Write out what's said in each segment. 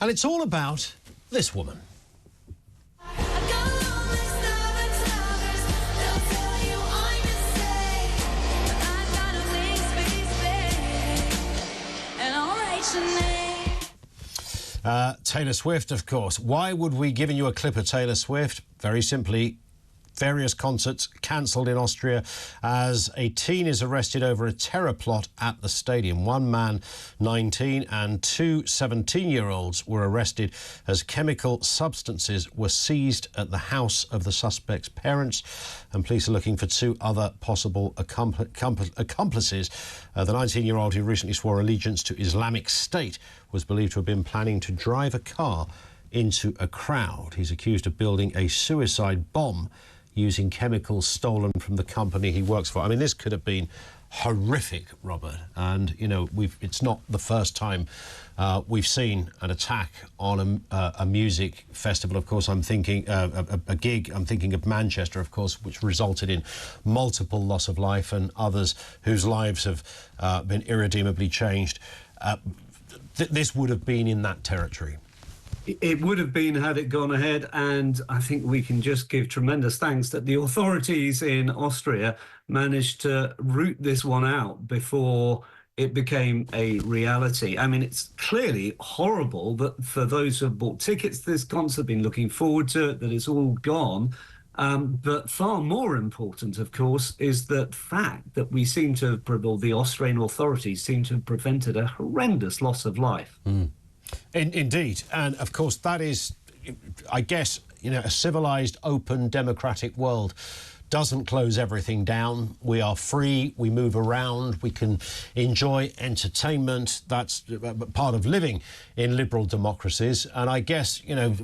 And it's all about this woman. Taylor Swift, of course. Why would we give you a clip of Taylor Swift? Very simply, various concerts cancelled in Austria as a teen is arrested over a terror plot at the stadium. One man, 19, and two 17-year-olds were arrested as chemical substances were seized at the house of the suspect's parents, and police are looking for two other possible accomplices. The 19-year-old who recently swore allegiance to Islamic State was believed to have been planning to drive a car into a crowd. He's accused of building a suicide bomb using chemicals stolen from the company he works for. I mean, this could have been horrific, Robert. And, you know, it's not the first time we've seen an attack on a music festival. Of course, I'm thinking a gig. I'm thinking of Manchester, of course, which resulted in multiple loss of life and others whose lives have been irredeemably changed. This would have been in that territory. It would have been had it gone ahead, and I think we can just give tremendous thanks that the authorities in Austria managed to root this one out before it became a reality. I mean, it's clearly horrible that for those who have bought tickets to this concert, been looking forward to it, that it's all gone. But far more important, of course, is the fact that we seem to have, or the Austrian authorities seem to have prevented a horrendous loss of life. Mm. Indeed. And, of course, that is, I guess, you know, a civilised, open, democratic world doesn't close everything down. We are free, we move around, we can enjoy entertainment. That's part of living in liberal democracies. And I guess, you know,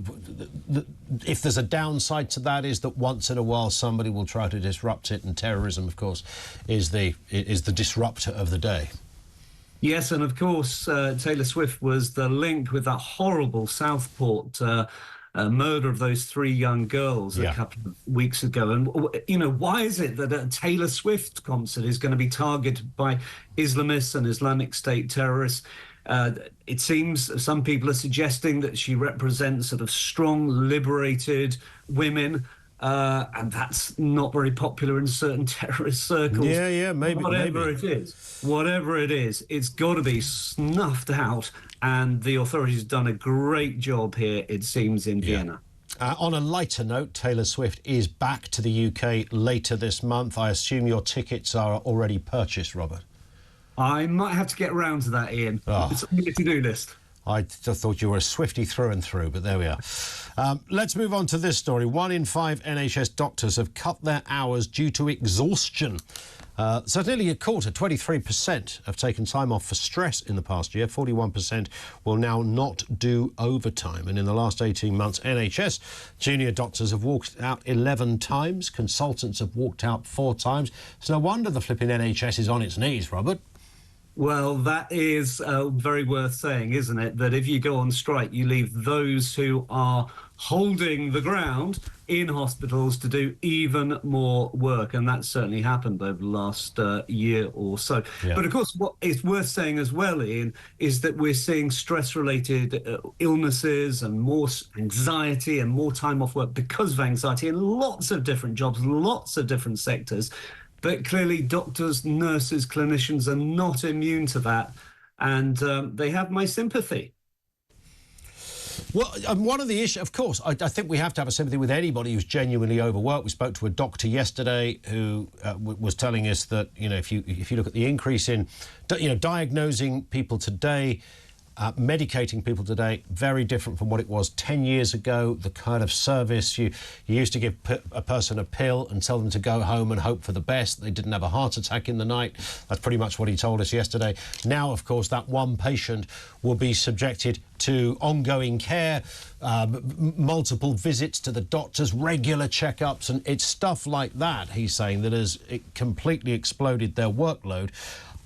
if there's a downside to that is that once in a while somebody will try to disrupt it, and terrorism, of course, is the disruptor of the day. Yes, and of course, Taylor Swift was the link with that horrible Southport murder of those three young girls a couple of weeks ago. And, you know, why is it that a Taylor Swift concert is going to be targeted by Islamists and Islamic State terrorists? It seems some people are suggesting that she represents sort of strong, liberated women. And that's not very popular in certain terrorist circles. Yeah, maybe. Whatever it is, it's got to be snuffed out. And the authorities have done a great job here, it seems, in Vienna. On a lighter note, Taylor Swift is back to the UK later this month. I assume your tickets are already purchased, Robert? I might have to get around to that, Ian. It's on the to-do list. I just thought you were a Swiftie through and through, but there we are. Let's move on to this story. 1 in 5 NHS doctors have cut their hours due to exhaustion. So nearly a quarter, 23%, have taken time off for stress in the past year. 41% will now not do overtime. And in the last 18 months, NHS junior doctors have walked out 11 times. Consultants have walked out 4 times. It's no wonder the flipping NHS is on its knees, Robert. Well, that is very worth saying, isn't it? That if you go on strike, you leave those who are holding the ground in hospitals to do even more work. And that's certainly happened over the last year or so. Yeah. But of course, what is worth saying as well, Ian, is that we're seeing stress-related illnesses and more anxiety and more time off work because of anxiety in lots of different jobs, lots of different sectors. But clearly doctors, nurses, clinicians are not immune to that, and they have my sympathy. Well, one of the issues, of course, I think we have to have a sympathy with anybody who's genuinely overworked. We spoke to a doctor yesterday who was telling us that, you know, if you look at the increase in, you know, diagnosing people today, medicating people today, very different from what it was 10 years ago. The kind of service you used to give a person a pill and tell them to go home and hope for the best. They didn't have a heart attack in the night. That's pretty much what he told us yesterday. Now, of course, that one patient will be subjected to ongoing care, multiple visits to the doctors, regular checkups, and it's stuff like that, he's saying, that has completely exploded their workload.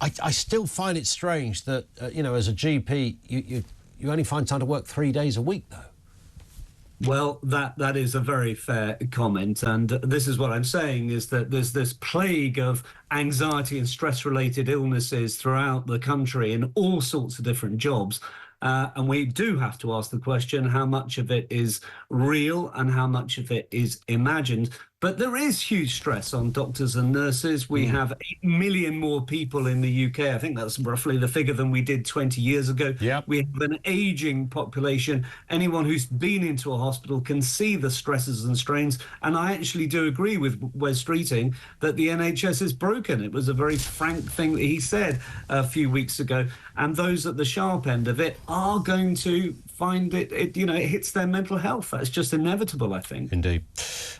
I still find it strange that, you know, as a GP, you only find time to work 3 days a week, though. Well, that is a very fair comment. And this is what I'm saying, is that there's this plague of anxiety and stress-related illnesses throughout the country in all sorts of different jobs. And we do have to ask the question, how much of it is real and how much of it is imagined? But there is huge stress on doctors and nurses. We have 8 million more people in the UK. I think that's roughly the figure than we did 20 years ago. Yep. We have an aging population. Anyone who's been into a hospital can see the stresses and strains. And I actually do agree with Wes Streeting that the NHS is broken. It was a very frank thing that he said a few weeks ago. And those at the sharp end of it are going to find it hits their mental health. That's just inevitable, I think. Indeed.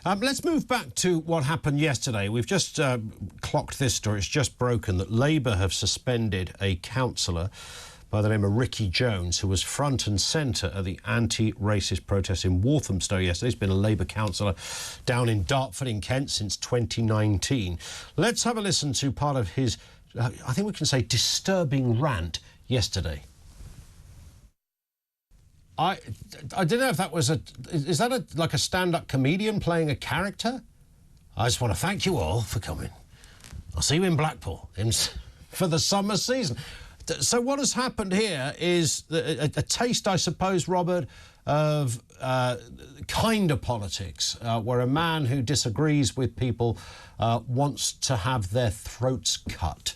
Let's move back to what happened yesterday. We've just clocked this story. It's just broken that Labour have suspended a councillor by the name of Ricky Jones, who was front and centre at the anti-racist protests in Walthamstow yesterday. He's been a Labour councillor down in Dartford in Kent since 2019. Let's have a listen to part of his, I think we can say, disturbing rant yesterday. I don't know if that was is that like a stand-up comedian playing a character? I just want to thank you all for coming. I'll see you in Blackpool for the summer season. So what has happened here is a taste, I suppose, Robert, of kinder politics, where a man who disagrees with people wants to have their throats cut.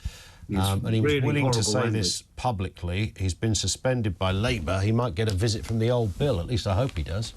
And he was willing to say this publicly. He's been suspended by Labour. He might get a visit from the old Bill. At least I hope he does.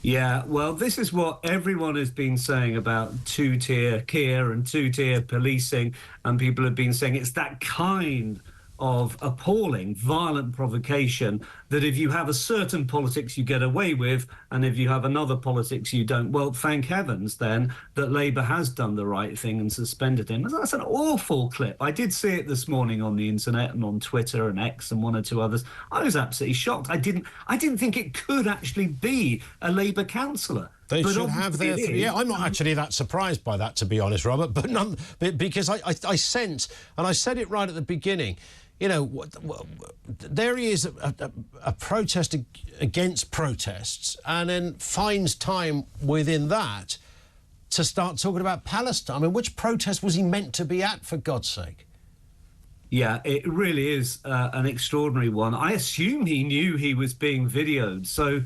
Yeah, well, this is what everyone has been saying about two-tier care and two-tier policing. And people have been saying it's that kind of appalling, violent provocation that if you have a certain politics you get away with, and if you have another politics you don't. Well, thank heavens then that Labour has done the right thing and suspended him. That's an awful clip. I did see it this morning on the internet and on Twitter and X and one or two others. I was absolutely shocked. I didn't think it could actually be a Labour councillor. They should have their... Yeah, I'm not actually that surprised by that, to be honest, Robert, but because I sense, and I said it right at the beginning, you know, there he is, a protest against protests, and then finds time within that to start talking about Palestine. I mean, which protest was he meant to be at, for God's sake? Yeah, it really is an extraordinary one. I assume he knew he was being videoed. So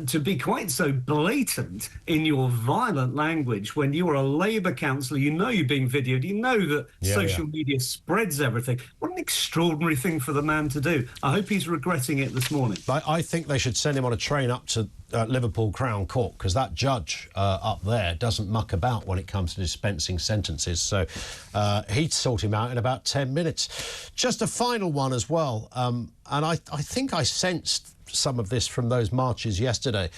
to be quite so blatant in your violent language when you are a Labour councillor, you know you're being videoed, you know that social media spreads everything. What an extraordinary thing for the man to do. I hope he's regretting it this morning. I think they should send him on a train up to Liverpool Crown Court, because that judge up there doesn't muck about when it comes to dispensing sentences. So he'd sort him out in about 10 minutes. Just a final one as well. And I think I sensed some of this from those marches yesterday.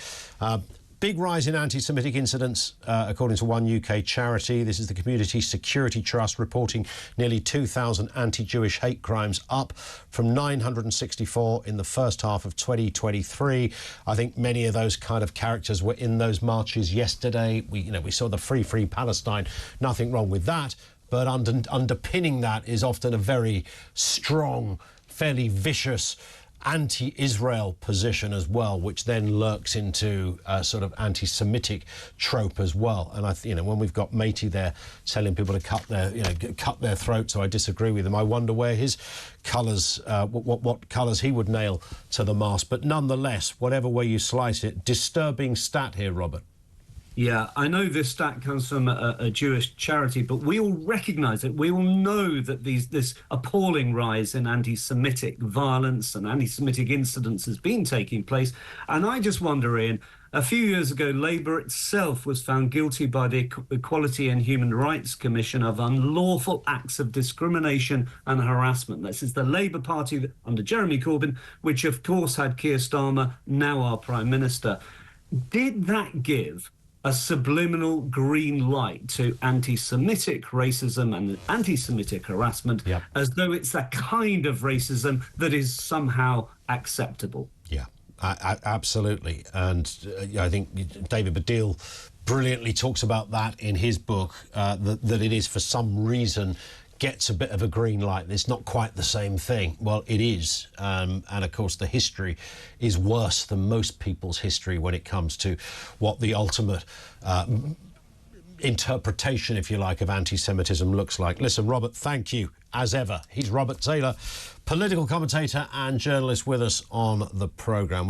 Big rise in anti-Semitic incidents, according to one UK charity. This is the Community Security Trust, reporting nearly 2,000 anti-Jewish hate crimes, up from 964 in the first half of 2023. I think many of those kind of characters were in those marches yesterday. We saw the Free Palestine. Nothing wrong with that. But underpinning that is often a very strong, fairly vicious anti-Israel position as well, which then lurks into a sort of anti-Semitic trope as well. And when we've got Matey there telling people to cut their throat, so I disagree with him. I wonder where his colours, what colours he would nail to the mast. But nonetheless, whatever way you slice it, disturbing stat here, Robert. Yeah, I know this stat comes from a Jewish charity, but we all recognise it. We all know that this appalling rise in anti-Semitic violence and anti-Semitic incidents has been taking place. And I just wonder, Ian, a few years ago, Labour itself was found guilty by the Equality and Human Rights Commission of unlawful acts of discrimination and harassment. This is the Labour Party under Jeremy Corbyn, which of course had Keir Starmer, now our Prime Minister. Did that give a subliminal green light to anti-Semitic racism and anti-Semitic harassment, as though it's a kind of racism that is somehow acceptable? Yeah, absolutely. And I think David Baddiel brilliantly talks about that in his book, that it is for some reason gets a bit of a green light. It's not quite the same thing. Well, it is. And of course, the history is worse than most people's history when it comes to what the ultimate interpretation, if you like, of anti-Semitism looks like. Listen, Robert, thank you, as ever. He's Robert Taylor, political commentator and journalist with us on the programme.